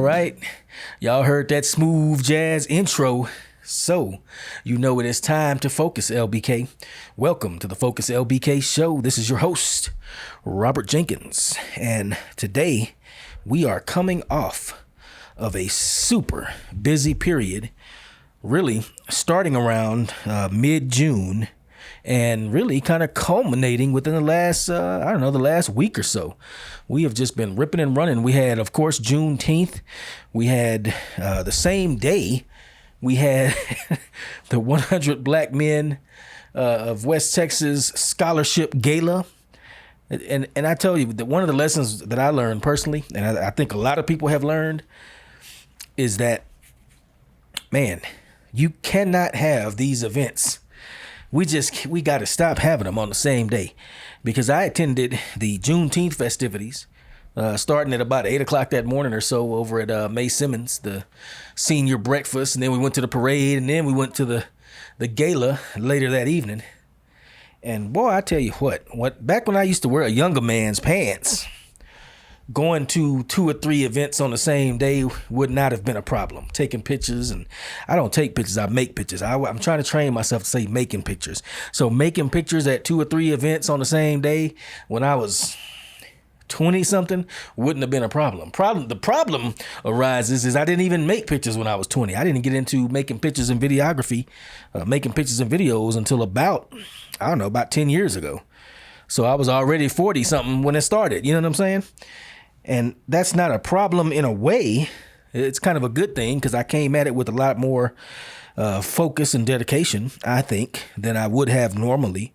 right. Y'all heard that smooth jazz intro. So, you know it is time to Focus LBK. Welcome to the Focus LBK show. This is your host, Robert Jenkins. And today we are coming off of a super busy period, really starting around mid-June and really kind of culminating within the last, the last week or so. We have just been ripping and running. We had, of course, Juneteenth. We had the same day, we had the 100 Black Men of West Texas Scholarship Gala. And I tell you, that one of the lessons that I learned personally, and I think a lot of people have learned, is that, man, you cannot have these events. We got to stop having them on the same day, because I attended the Juneteenth festivities starting at about 8 o'clock that morning or so over at May Simmons, the senior breakfast. And then we went to the parade, and then we went to the gala later that evening. And boy, I tell you what, back when I used to wear a younger man's pants, going to 2 or 3 events on the same day would not have been a problem. Taking pictures, and I don't take pictures, I make pictures. I'm trying to train myself to say making pictures. So making pictures at 2 or 3 events on the same day when I was 20 something wouldn't have been a problem. The problem arises is I didn't even make pictures when I was 20. I didn't get into making pictures and videography, making pictures and videos until about 10 years ago. So I was already 40 something when it started. You know what I'm saying? And that's not a problem in a way. It's kind of a good thing, because I came at it with a lot more focus and dedication, I think, than I would have normally.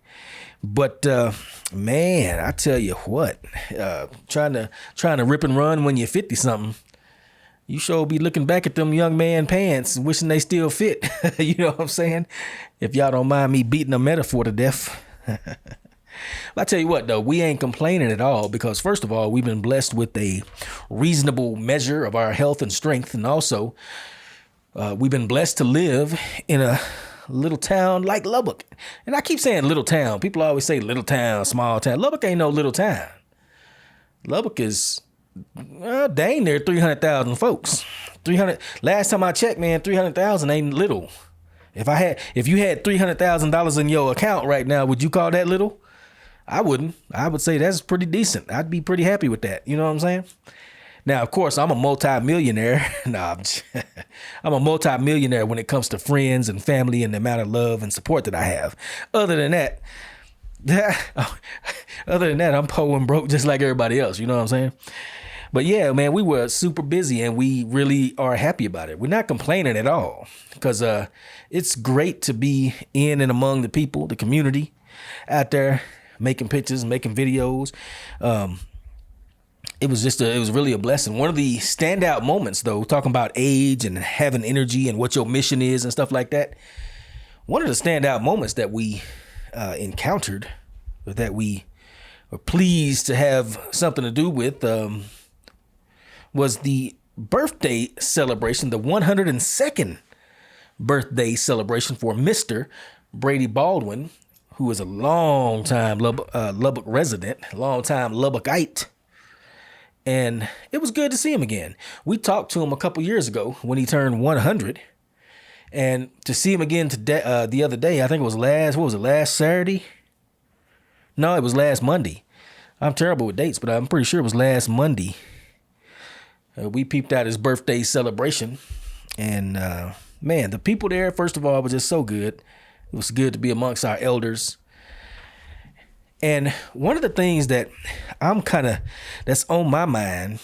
But man, I tell you what, trying to rip and run when you're 50 something, you sure be looking back at them young man pants and wishing they still fit. You know what I'm saying? If y'all don't mind me beating a metaphor to death. I tell you what, though, we ain't complaining at all, because first of all, we've been blessed with a reasonable measure of our health and strength. And also, we've been blessed to live in a little town like Lubbock. And I keep saying little town. People always say little town, small town. Lubbock ain't no little town. Lubbock is dang near 300,000 folks. 300. Last time I checked, man, 300,000 ain't little. If you had $300,000 in your account right now, would you call that little? I wouldn't. I would say that's pretty decent. I'd be pretty happy with that. You know what I'm saying? Now, of course, I'm a multi-millionaire. I'm a multi-millionaire when it comes to friends and family and the amount of love and support that I have. Other than that, I'm poor and broke just like everybody else. You know what I'm saying? But yeah, man, we were super busy, and we really are happy about it. We're not complaining at all, because it's great to be in and among the people, the community out there, making pictures, making videos. It was really a blessing. One of the standout moments, though, talking about age and having energy and what your mission is and stuff like that. One of the standout moments that we encountered, or that we were pleased to have something to do with, was the birthday celebration, the 102nd birthday celebration for Mr. Brady Baldwin, who is a long-time Lubbock resident, long-time Lubbockite. And it was good to see him again. We talked to him a couple years ago when he turned 100. And to see him again today, the other day, I think it was last Saturday? No, it was last Monday. I'm terrible with dates, but I'm pretty sure it was last Monday. We peeped out his birthday celebration. And man, the people there, first of all, were just so good. It was good to be amongst our elders. And one of the things that that's on my mind,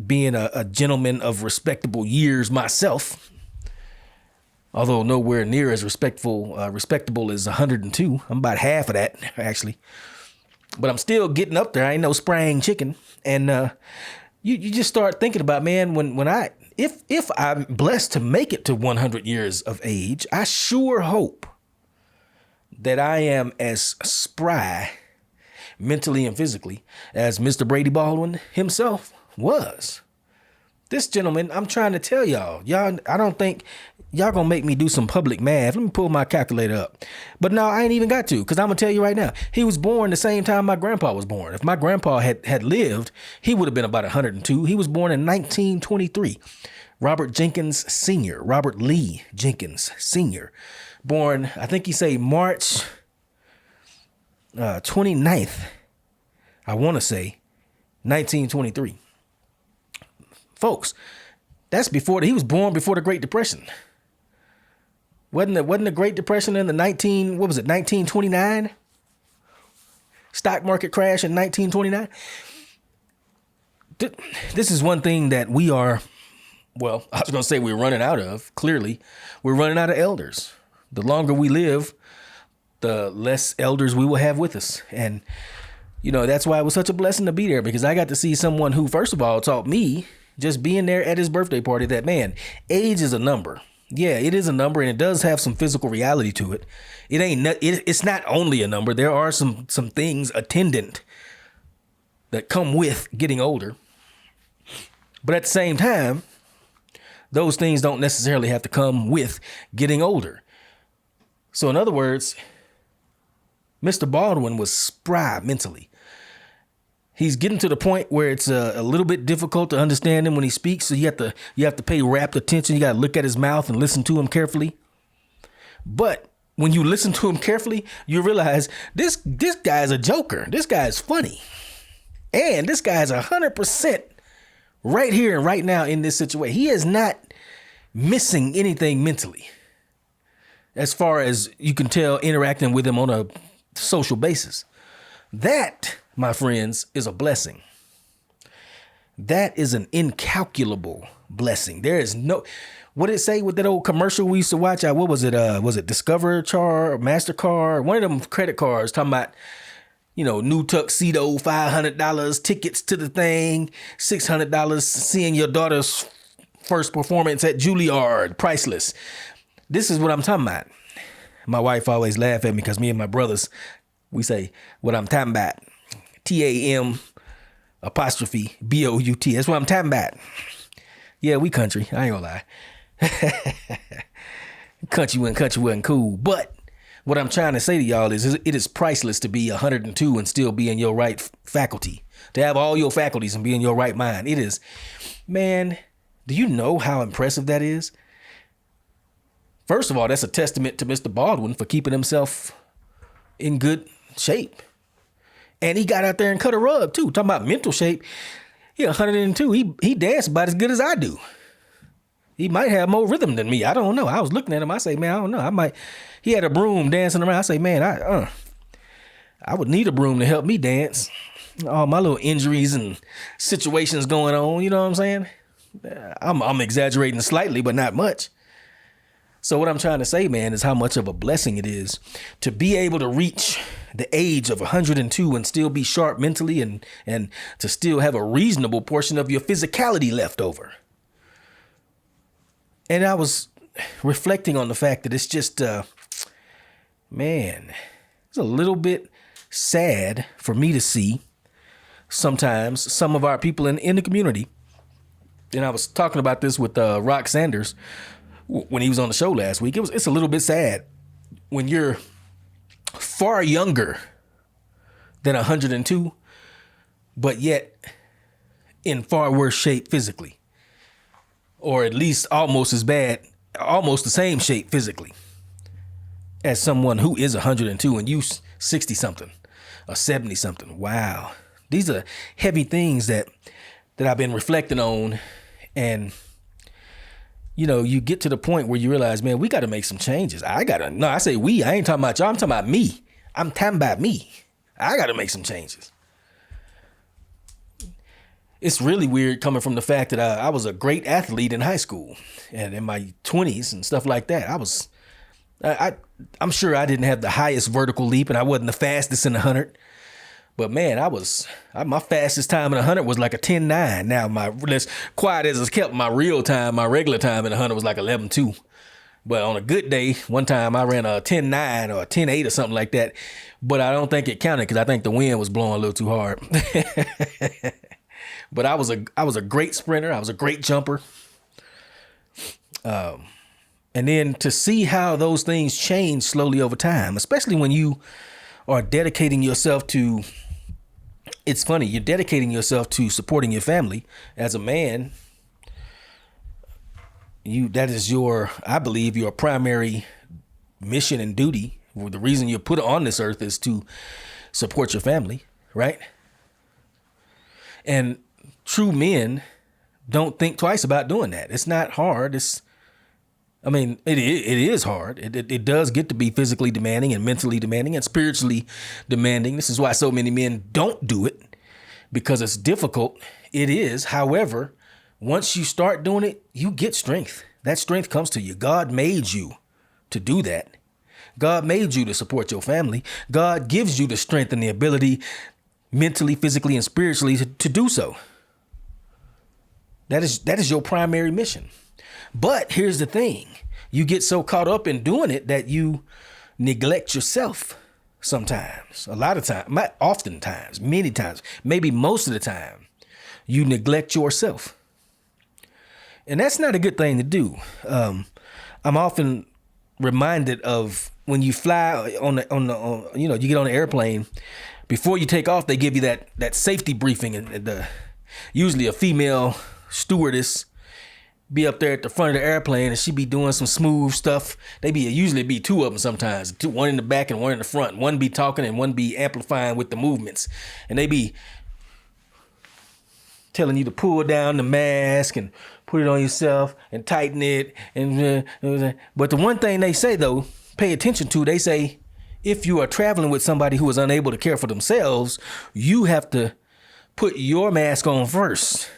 being a gentleman of respectable years myself, although nowhere near as respectable as 102. I'm about half of that, actually. But I'm still getting up there. I ain't no spraying chicken. And you just start thinking about, man, if I'm blessed to make it to 100 years of age, I sure hope that I am as spry, mentally and physically, as Mr. Brady Baldwin himself was. This gentleman, I'm trying to tell y'all, I don't think y'all gonna make me do some public math. Let me pull my calculator up. But no, I ain't even got to, because I'm gonna tell you right now, he was born the same time my grandpa was born. If my grandpa had lived, he would have been about 102. He was born in 1923. Robert Jenkins Sr., Robert Lee Jenkins Sr., born, I think he say March 29th, I want to say, 1923. Folks, that's he was born before the Great Depression. Wasn't the Great Depression in the 1929? Stock market crash in 1929? This is one thing that we are, well, I was going to say we're running out of. Clearly, we're running out of elders. The longer we live, the less elders we will have with us. And, that's why it was such a blessing to be there, because I got to see someone who, first of all, taught me, just being there at his birthday party, that, man, age is a number. Yeah, it is a number, and it does have some physical reality to it. It's not only a number. There are some things attendant that come with getting older. But at the same time, those things don't necessarily have to come with getting older. So in other words, Mr. Baldwin was spry mentally. He's getting to the point where it's a little bit difficult to understand him when he speaks. So you have to pay rapt attention. You got to look at his mouth and listen to him carefully. But when you listen to him carefully, you realize this guy is a joker. This guy is funny. And this guy is 100% right here and right now in this situation. He is not missing anything mentally, as far as you can tell, interacting with him on a social basis. That, my friends, is a blessing. That is an incalculable blessing. There is no, what did it say with that old commercial we used to watch? What was it? Was it Discover Char or MasterCard? One of them credit cards talking about, new tuxedo, $500 tickets to the thing, $600 seeing your daughter's first performance at Juilliard, priceless. This is what I'm talking about. My wife always laugh at me because me and my brothers, we say what I'm talking about. TAM apostrophe BOUT. That's what I'm talking about. Yeah, we country. I ain't gonna lie. Country wasn't cool. But what I'm trying to say to y'all is it is priceless to be 102 and still be in your right faculty. To have all your faculties and be in your right mind. It is, man, do you know how impressive that is? First of all, that's a testament to Mr. Baldwin for keeping himself in good shape. And he got out there and cut a rug too. Talking about mental shape. He 102. He danced about as good as I do. He might have more rhythm than me. I don't know. I was looking at him. I say, man, I don't know. He had a broom dancing around. I say, man, I would need a broom to help me dance. All my little injuries and situations going on. You know what I'm saying? I'm exaggerating slightly, but not much. So what I'm trying to say, man, is how much of a blessing it is to be able to reach the age of 102 and still be sharp mentally and to still have a reasonable portion of your physicality left over. And I was reflecting on the fact that it's just, man, it's a little bit sad for me to see sometimes some of our people in the community. And I was talking about this with Rock Sanders when he was on the show last week. It's a little bit sad when you're far younger than 102, but yet in far worse shape physically, or at least almost as bad, almost the same shape physically as someone who is 102 and you 60 something or 70 something. Wow. These are heavy things that I've been reflecting on. And you get to the point where you realize, man, we got to make some changes. I say we, I ain't talking about y'all. I'm talking about me. I'm talking about me. I got to make some changes. It's really weird coming from the fact that I was a great athlete in high school and in my 20s and stuff like that. I'm sure I didn't have the highest vertical leap and I wasn't the fastest in the 100. But man, my fastest time in 100 was like a 10.9. Now as quiet as it's kept, my real time, my regular time in 100 was like 11.2. But on a good day, one time I ran a 10.9 or a 10.8 or something like that. But I don't think it counted because I think the wind was blowing a little too hard. But I was a great sprinter. I was a great jumper. And then to see how those things change slowly over time, especially when you are dedicating yourself to, it's funny, you're dedicating yourself to supporting your family as a man. That is I believe your primary mission and duty. The reason you're put on this earth is to support your family, right? And true men don't think twice about doing that. It's not hard. It is hard. It does get to be physically demanding and mentally demanding and spiritually demanding. This is why so many men don't do it, because it's difficult. It is. However, once you start doing it, you get strength. That strength comes to you. God made you to do that. God made you to support your family. God gives you the strength and the ability mentally, physically, and spiritually to do so. That is your primary mission. But here's the thing. You get so caught up in doing it that you neglect yourself sometimes. A lot of times, oftentimes, many times, maybe most of the time, you neglect yourself. And that's not a good thing to do. I'm often reminded of when you fly you get on an airplane, before you take off, they give you that safety briefing, and usually a female stewardess be up there at the front of the airplane, and she be doing some smooth stuff. Usually be two of them sometimes, one in the back and one in the front. One be talking and one be amplifying with the movements, and they be telling you to pull down the mask and put it on yourself and tighten it. But the one thing they say, though, pay attention to, they say, if you are traveling with somebody who is unable to care for themselves, you have to put your mask on first,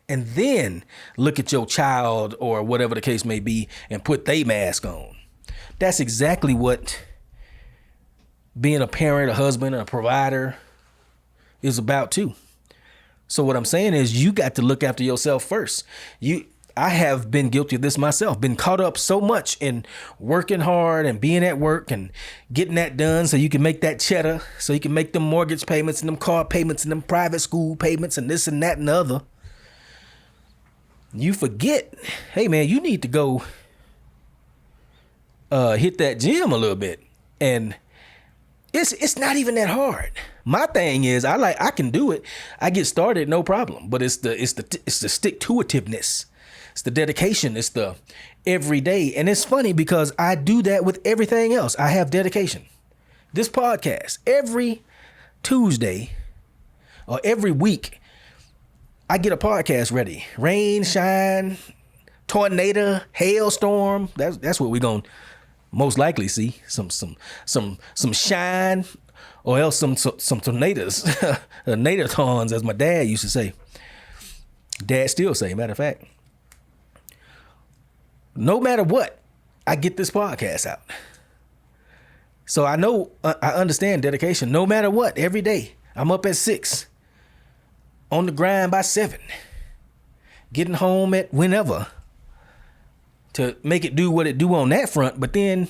and then look at your child or whatever the case may be and put their mask on. That's exactly what being a parent, a husband, a provider is about too. So what I'm saying is, you got to look after yourself first. I have been guilty of this myself, been caught up so much in working hard and being at work and getting that done so you can make that cheddar, so you can make them mortgage payments and them car payments and them private school payments and this and that and the other. You forget, hey man, you need to go hit that gym a little bit. And it's not even that hard. My thing is, I can do it. I get started, no problem. But it's the stick-to-itiveness. It's the dedication. It's the every day. And it's funny because I do that with everything else. I have dedication. This podcast, every Tuesday or every week, I get a podcast ready. Rain, shine, tornado, hailstorm. That's what we're gonna most likely see. Some shine, or else some tornadoes, nadatons, as my dad used to say. Dad still say, matter of fact. No matter what, I get this podcast out. So I know, I understand dedication. No matter what, every day I'm up at 6. On the grind by 7, getting home at whenever to make it do what it do on that front. But then,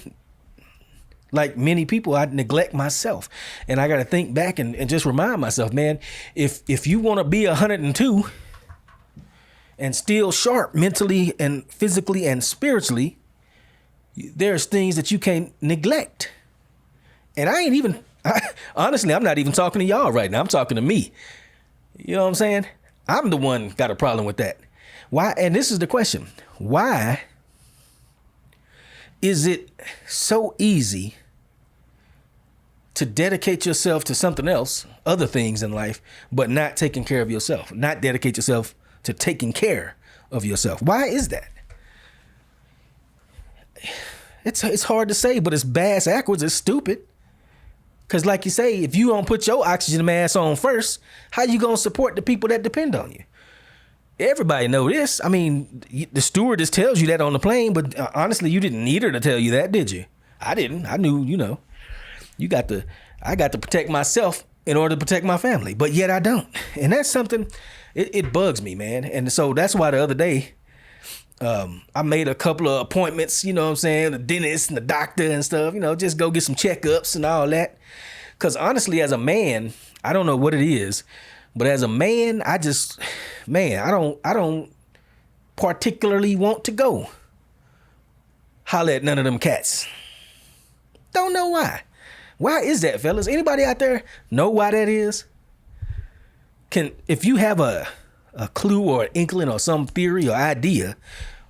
like many people, I neglect myself, and I got to think back and just remind myself, man, if you want to be 102 and still sharp mentally and physically and spiritually, there's things that you can't neglect. And honestly, I'm not even talking to y'all right now. I'm talking to me. You know what I'm saying? I'm the one got a problem with that. Why? And this is the question. Why is it so easy to dedicate yourself to something else, other things in life, but not taking care of yourself, not dedicate yourself to taking care of yourself? Why is that? It's hard to say, but it's bass backwards. It's stupid. Because like you say, if you don't put your oxygen mask on first, how you going to support the people that depend on you? Everybody know this. I mean, the stewardess tells you that on the plane, but honestly, you didn't need her to tell you that, did you? I didn't. I knew, I got to protect myself in order to protect my family, but yet I don't. And that's something, it bugs me, man. And so that's why the other day, I made a couple of appointments, you know what I'm saying? The dentist and the doctor and stuff, just go get some checkups and all that. Because honestly, as a man, I don't know what it is, But as a man, I don't particularly want to go holler at none of them cats. Don't know why. Why is that, fellas? Anybody out there know why that is? If you have a clue or an inkling or some theory or idea,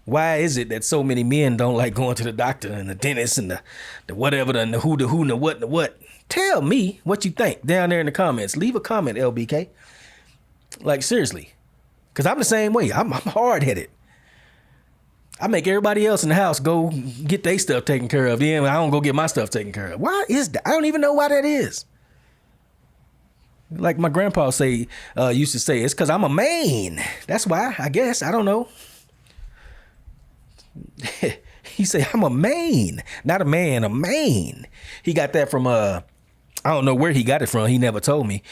why is it that so many men don't like going to the doctor and the dentist and the whatever, the who, and the what? Tell me what you think down there in the comments. Leave a comment, LBK. Like, seriously. Because I'm the same way. I'm hard-headed. I make everybody else in the house go get their stuff taken care of. Then I don't go get my stuff taken care of. Why is that? I don't even know why that is. Like my grandpa used to say, it's because I'm a man. That's why, I guess. I don't know. He said, I'm a man. Not a man, a man. He got that from, I don't know where he got it from. He never told me.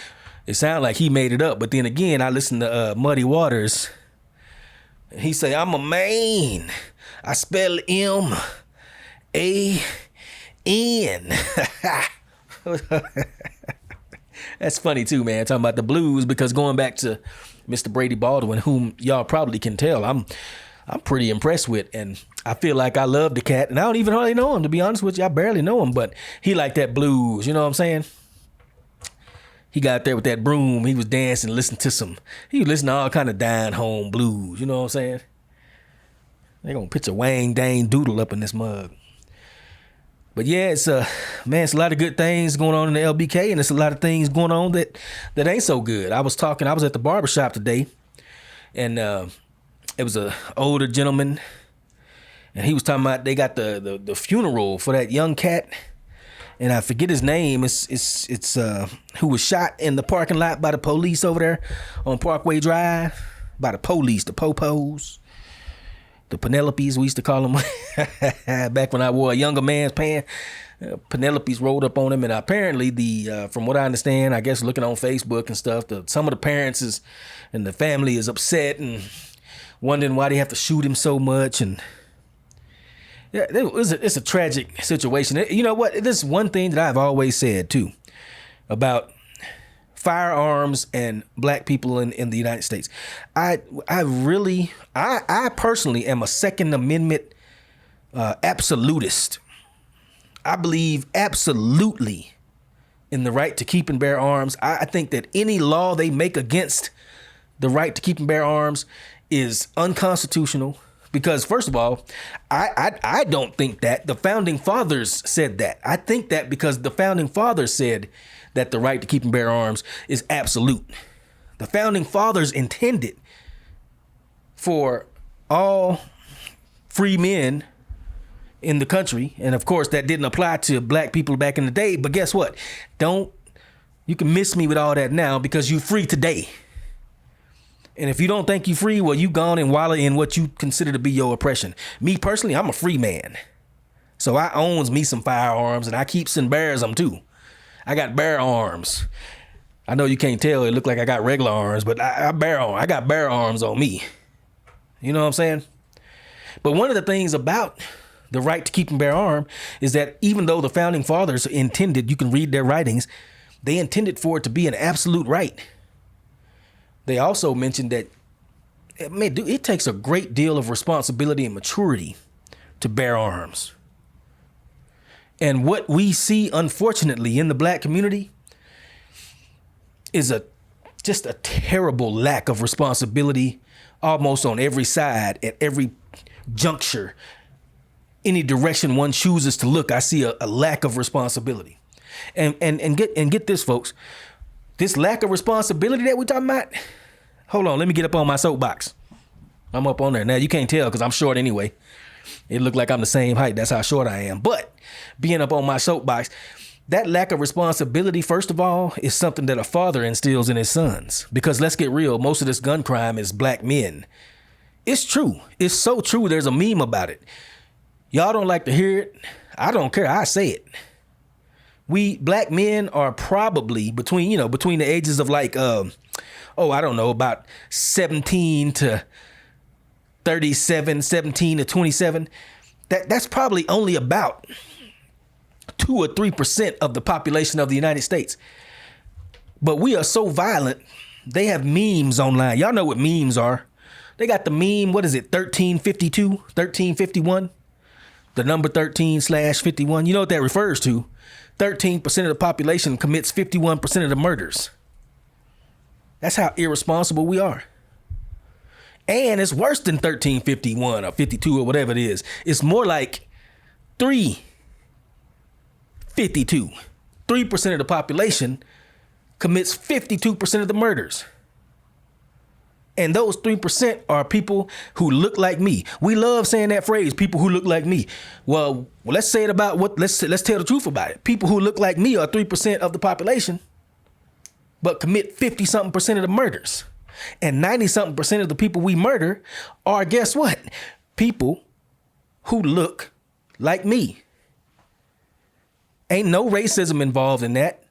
It sounded like he made it up. But then again, I listened to Muddy Waters. He say, I'm a man. I spell M-A-N. That's funny too, man. Talking about the blues, because going back to Mr. Brady Baldwin, whom y'all probably can tell, I'm pretty impressed with, and I feel like I love the cat, and I don't even hardly know him, to be honest with you. I barely know him, but he liked that blues. You know what I'm saying? He got there with that broom. He was dancing, he was listening to all kind of dying home blues. You know what I'm saying? They're going to pitch a Wang Dang Doodle up in this mug. But yeah, it's a lot of good things going on in the LBK, and it's a lot of things going on that ain't so good. I was at the barbershop today, and it was a older gentleman, and he was talking about they got the funeral for that young cat, and I forget his name. It's who was shot in the parking lot by the police over there on Parkway Drive, by the police, the popos. The Penelopes, we used to call them back when I wore a younger man's pants. Penelopes rolled up on him, and apparently from what I understand, I guess looking on Facebook and stuff, some of the parents and the family is upset and wondering why they have to shoot him so much. And yeah, it's a tragic situation. You know what? This is one thing that I've always said too about firearms and black people in the United States. I personally am a Second Amendment absolutist. I believe absolutely in the right to keep and bear arms. I think that any law they make against the right to keep and bear arms is unconstitutional. Because first of all, I don't think that the founding fathers said that. I think that because the founding fathers said that the right to keep and bear arms is absolute. The founding fathers intended for all free men in the country. And of course, that didn't apply to black people back in the day. But guess what? You can miss me with all that now because you free today. And if you don't think you free, well, you gone and wallow in what you consider to be your oppression. Me personally, I'm a free man. So I owns me some firearms, and I keeps and bears them too. I got bear arms. I know you can't tell. It look like I got regular arms, but I got bear arms on me. You know what I'm saying? But one of the things about the right to keep and bear arm is that even though the founding fathers intended, you can read their writings, they intended for it to be an absolute right. They also mentioned that it takes a great deal of responsibility and maturity to bear arms. And what we see, unfortunately, in the black community is just a terrible lack of responsibility almost on every side, at every juncture. Any direction one chooses to look, I see a lack of responsibility. And get this, folks. This lack of responsibility that we're talking about, hold on, let me get up on my soapbox. I'm up on there. Now, you can't tell because I'm short anyway. It looked like I'm the same height. That's how short I am. But being up on my soapbox, that lack of responsibility, first of all, is something that a father instills in his sons. Because let's get real, most of this gun crime is black men. It's true. It's so true. There's a meme about it. Y'all don't like to hear it. I don't care. I say it. We black men are probably between the ages of like, about 17 to 37, 17 to 27. That's probably only about 2 or 3% of the population of the United States. But we are so violent They have memes online. Y'all know what memes are. They got the meme, what is it, 1352, 1351? The number 13/51. You know what that refers to? 13% of the population commits 51% of the murders. That's how irresponsible we are. And it's worse than 1351 or 52 or whatever it is. It's more like 352. 3% of the population commits 52% of the murders. And those 3% are people who look like me. We love saying that phrase, people who look like me. Well, let's say it about let's tell the truth about it. People who look like me are 3% of the population, but commit 50-something% of the murders. And 90-something% of the people we murder are, guess what? People who look like me. Ain't no racism involved in that.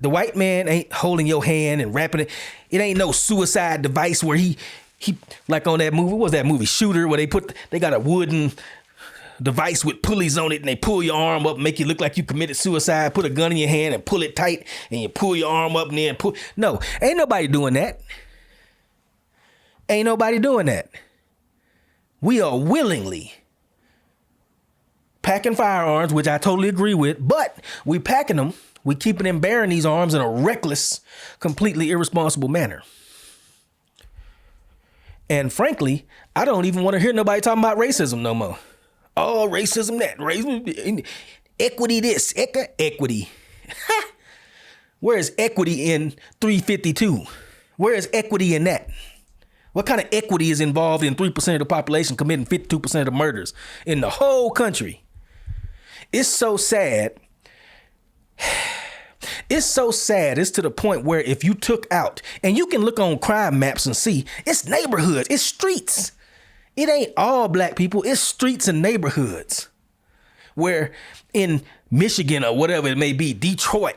The white man ain't holding your hand and wrapping it. It ain't no suicide device where he like on that movie. What was that movie? Shooter, where they got a wooden device with pulleys on it and they pull your arm up and make you look like you committed suicide, put a gun in your hand and pull it tight and you pull your arm up and then pull. No, ain't nobody doing that. Ain't nobody doing that. We are willingly packing firearms, which I totally agree with, but we packing them. We keeping them bearing these arms in a reckless, completely irresponsible manner. And frankly, I don't even want to hear nobody talking about racism no more. Oh, racism that, racism, equity this, equity. Where is equity in 352? Where is equity in that? What kind of equity is involved in 3% of the population committing 52% of the murders in the whole country? It's so sad. It's so sad. It's to the point where if you took out, and you can look on crime maps and see, it's neighborhoods, it's streets. It ain't all black people, it's streets and neighborhoods. Where in Michigan or whatever it may be, Detroit,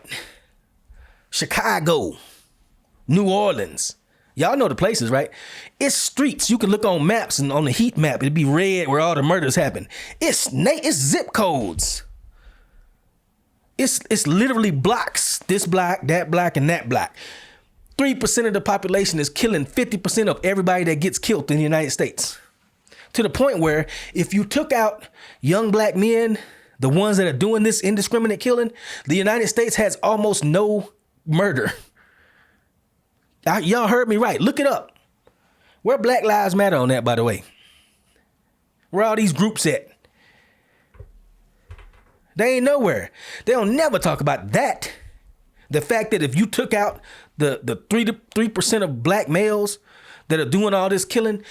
Chicago, New Orleans, y'all know the places, right? It's streets. You can look on maps, and on the heat map, it'd be red where all the murders happen. It's zip codes. It's literally blocks. This block, that block, and that block. 3% of the population is killing 50% of everybody that gets killed in the United States. To the point where if you took out young black men, the ones that are doing this indiscriminate killing, the United States has almost no murder. Y'all heard me right. Look it up. Where Black Lives Matter on that, by the way? Where all these groups at? They ain't nowhere. They'll never talk about that. The fact that if you took out the 3% of black males that are doing all this killing,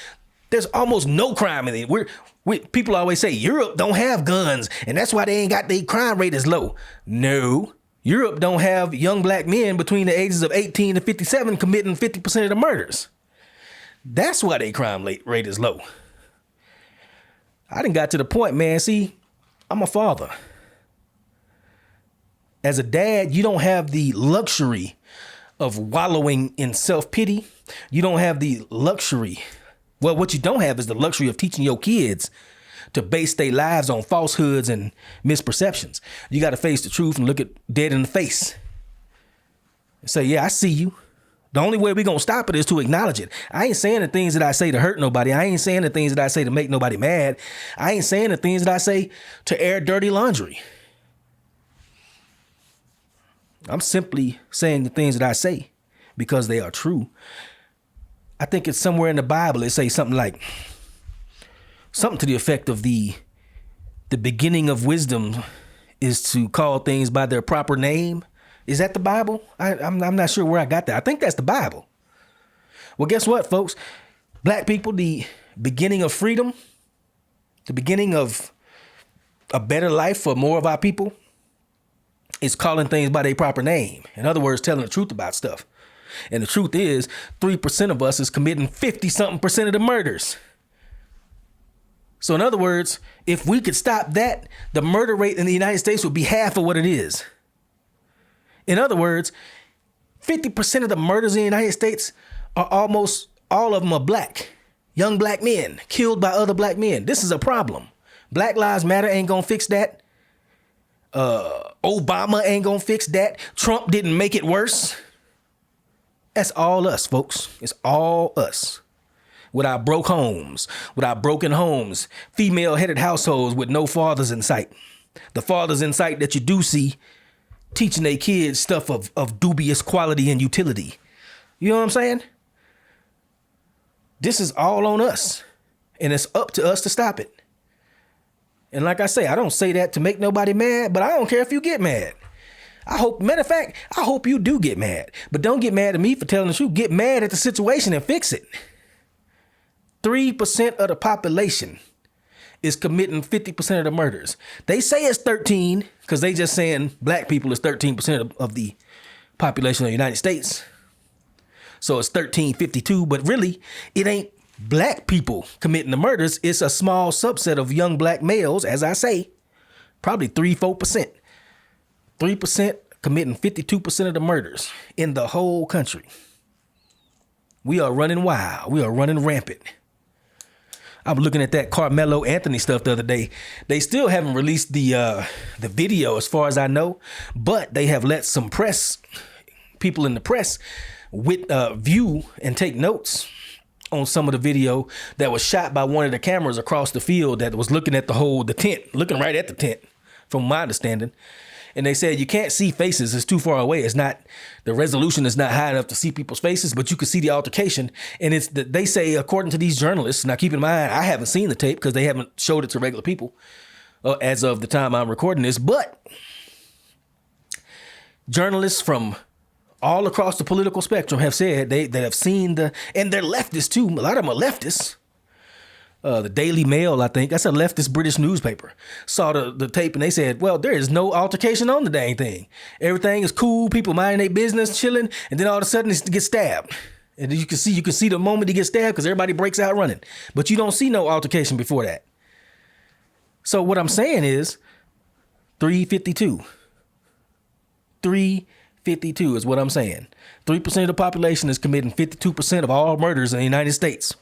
there's almost no crime in it. People always say Europe don't have guns and that's why they ain't got their crime rate as low. No, Europe don't have young black men between the ages of 18 to 57 committing 50% of the murders. That's why their crime rate is low. I done got to the point, man. See, I'm a father. As a dad, you don't have the luxury of wallowing in self-pity. You don't have the luxury. Well, what you don't have is the luxury of teaching your kids to base their lives on falsehoods and misperceptions. You got to face the truth and look it dead in the face and say, yeah, I see you. The only way we're going to stop it is to acknowledge it. I ain't saying the things that I say to hurt nobody. I ain't saying the things that I say to make nobody mad. I ain't saying the things that I say to air dirty laundry. I'm simply saying the things that I say because they are true. I think it's somewhere in the Bible. It says something to the effect of the beginning of wisdom is to call things by their proper name. Is that the Bible? I'm not sure where I got that. I think that's the Bible. Well, guess what, folks? Black people, the beginning of freedom, the beginning of a better life for more of our people, is calling things by their proper name. In other words, telling the truth about stuff. And the truth is 3% of us is committing 50-something% of the murders. So in other words, if we could stop that, the murder rate in the United States would be half of what it is. In other words, 50% of the murders in the United States are almost all of them are black. Young black men killed by other black men. This is a problem. Black Lives Matter ain't gonna fix that. Obama ain't gonna fix that. Trump didn't make it worse. That's all us, folks. It's all us. With our broke homes, with our broken homes, female-headed households with no fathers in sight. The fathers in sight that you do see teaching their kids stuff of dubious quality and utility. You know what I'm saying? This is all on us, and it's up to us to stop it. And like I say, I don't say that to make nobody mad, but I don't care if you get mad. Matter of fact, I hope you do get mad, but don't get mad at me for telling the truth. Get mad at the situation and fix it. 3% of the population is committing 50% of the murders. They say it's 13 because they just saying black people is 13% of the population of the United States. So it's 1352, but really it ain't black people committing the murders. It's a small subset of young black males, as I say, probably 3-4%. 3% committing 52% of the murders in the whole country. We are running wild. We are running rampant. I was looking at that Carmelo Anthony stuff the other day. They still haven't released the video as far as I know, but they have let some people in the press view and take notes on some of the video that was shot by one of the cameras across the field that was looking at the tent, looking right at the tent, from my understanding. And they said you can't see faces. It's too far away. The resolution is not high enough to see people's faces, but you can see the altercation. And they say, according to these journalists, now keep in mind, I haven't seen the tape because they haven't showed it to regular people as of the time I'm recording this. But journalists from all across the political spectrum have said they have seen and they're leftists too. A lot of them are leftists. The Daily Mail, I think, that's a leftist British newspaper, saw the tape and they said, well, there is no altercation on the dang thing. Everything is cool. People minding their business, chilling. And then all of a sudden it gets stabbed. And you can see the moment he gets stabbed because everybody breaks out running. But you don't see no altercation before that. So what I'm saying is 352. 352 is what I'm saying. 3% of the population is committing 52% of all murders in the United States.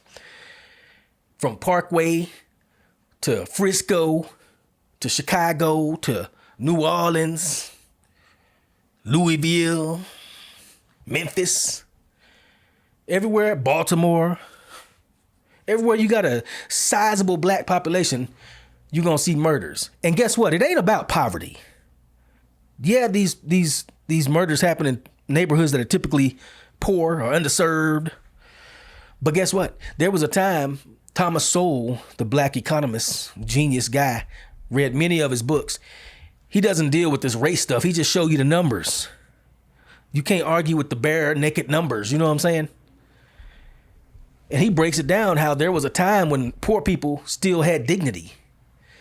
From Parkway to Frisco to Chicago to New Orleans, Louisville, Memphis, everywhere, Baltimore, everywhere you got a sizable black population, you're going to see murders. And guess what? It ain't about poverty. Yeah, these murders happen in neighborhoods that are typically poor or underserved. But guess what? There was a time Thomas Sowell, the black economist, genius guy, read many of his books. He doesn't deal with this race stuff. He just show you the numbers. You can't argue with the bare naked numbers. You know what I'm saying? And he breaks it down how there was a time when poor people still had dignity.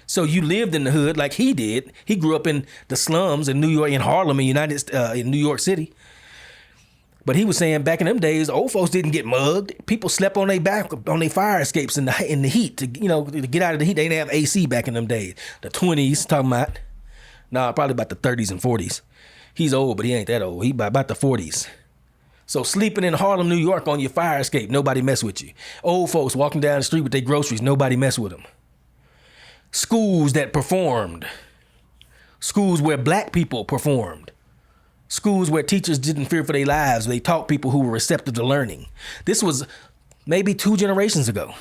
So you lived in the hood like he did. He grew up in the slums in New York, in Harlem, in New York City. But he was saying back in them days, old folks didn't get mugged. People slept on their back, on their fire escapes in the heat to get out of the heat. They didn't have AC back in them days. The 20s, talking about, probably about the 30s and 40s. He's old, but he ain't that old. He about the 40s. So sleeping in Harlem, New York on your fire escape, nobody mess with you. Old folks walking down the street with their groceries, nobody mess with them. Schools that performed. Schools where black people performed. Schools where teachers didn't fear for their lives. They taught people who were receptive to learning. This was maybe 2 generations ago.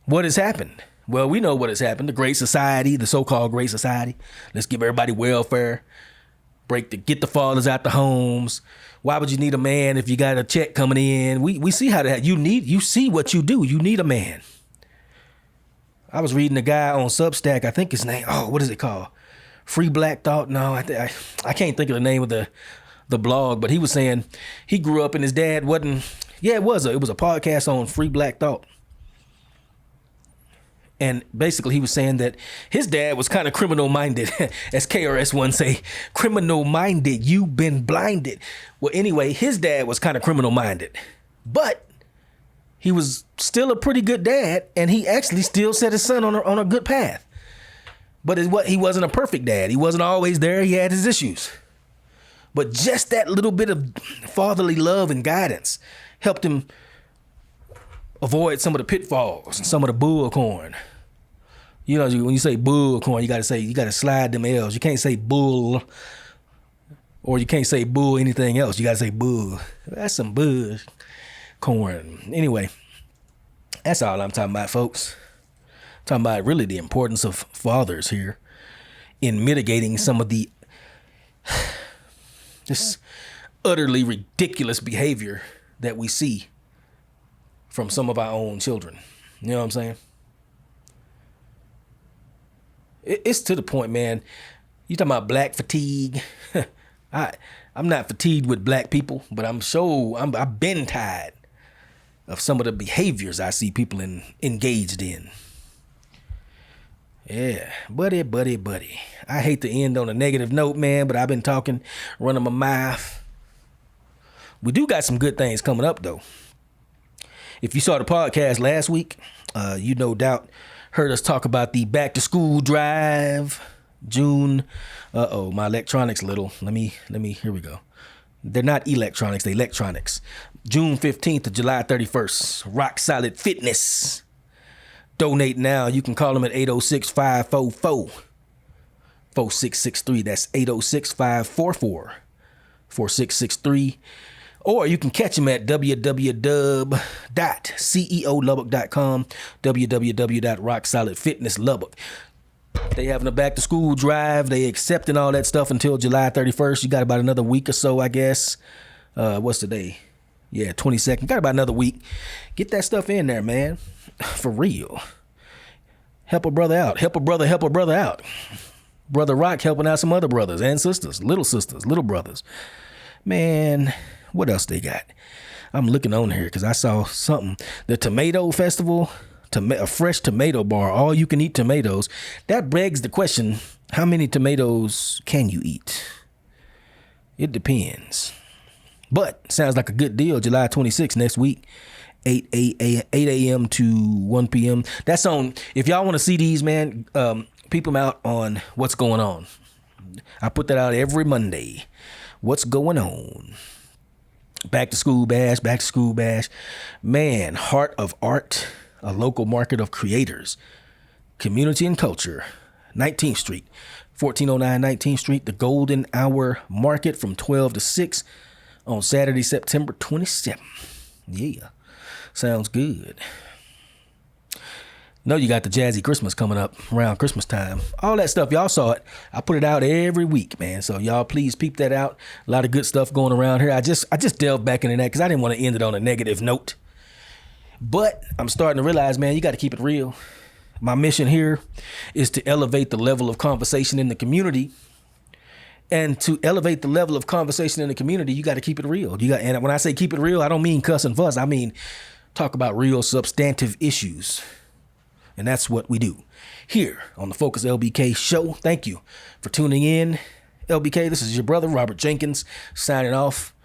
What has happened? Well, we know what has happened. The Great Society, the so-called Great Society. Let's give everybody welfare. Get the fathers out the homes. Why would you need a man if you got a check coming in? We see how that you see what you do. You need a man. I was reading a guy on Substack. I think his name. What is it called? Free Black Thought? No, I can't think of the name of the blog, but he was saying he grew up and his dad wasn't. Yeah, it was a podcast on Free Black Thought. And basically he was saying that his dad was kind of criminal-minded, as KRS-One say, criminal-minded, you've been blinded. Well, anyway, his dad was kind of criminal-minded, but he was still a pretty good dad, and he actually still set his son on a good path. But he wasn't a perfect dad. He wasn't always there. He had his issues. But just that little bit of fatherly love and guidance helped him avoid some of the pitfalls and some of the bullcorn. You know, when you say bullcorn, you got to slide them L's. You can't say bull. Or you can't say bull anything else. You got to say bull. That's some bull corn. Anyway, that's all I'm talking about, folks. Talking about really the importance of fathers here in mitigating some of the this utterly ridiculous behavior that we see from some of our own children. You know what I'm saying? It's to the point, man. You talking about black fatigue? I'm not fatigued with black people, but I've been tired of some of the behaviors I see people engaged in. Yeah, buddy. I hate to end on a negative note, man, but I've been talking, running my mouth. We do got some good things coming up, though. If you saw the podcast last week, you no doubt heard us talk about the back to school drive. June. My electronics little. Let me, here we go. They're not electronics, they're electronics. June 15th to July 31st. Rock Solid Fitness. Donate now. You can call them at 806-544-4663. That's 806-544-4663. Or you can catch them at www.ceolubbock.com, www.rocksolidfitnesslubbock. They having a back to school drive. They accepting all that stuff until July 31st. You got about another week or so, I guess. What's the day? Yeah, 22nd. Got about another week. Get that stuff in there, man. For real. Help a brother out. Help a brother out. Brother Rock helping out some other brothers and sisters, little brothers. Man, what else they got? I'm looking on here because I saw something. The Tomato Festival, a fresh tomato bar, all you can eat tomatoes. That begs the question, how many tomatoes can you eat? It depends. But sounds like a good deal. July 26th next week, 8 a.m. to 1 p.m. That's on, if y'all want to see these, man, peep them out on What's Going On. I put that out every Monday. What's going on? Back to school bash. Man, Heart of Art, a local market of creators, community and culture, 19th Street, 1409 19th Street, the Golden Hour Market from 12 to 6 on Saturday, September 27th. Yeah, sounds good. Know you got the Jazzy Christmas coming up around Christmas time. All that stuff, y'all saw it. I put it out every week, man. So y'all please peep that out. A lot of good stuff going around here. I just delved back into that because I didn't want to end it on a negative note. But I'm starting to realize, man, you got to keep it real. My mission here is to elevate the level of conversation in the community. And to elevate the level of conversation in the community, you got to keep it real. And when I say keep it real, I don't mean cuss and fuss. I mean talk about real substantive issues. And that's what we do here on the Focus LBK show. Thank you for tuning in. LBK, this is your brother, Robert Jenkins, signing off.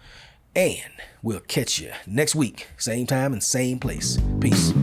And we'll catch you next week, same time and same place. Peace.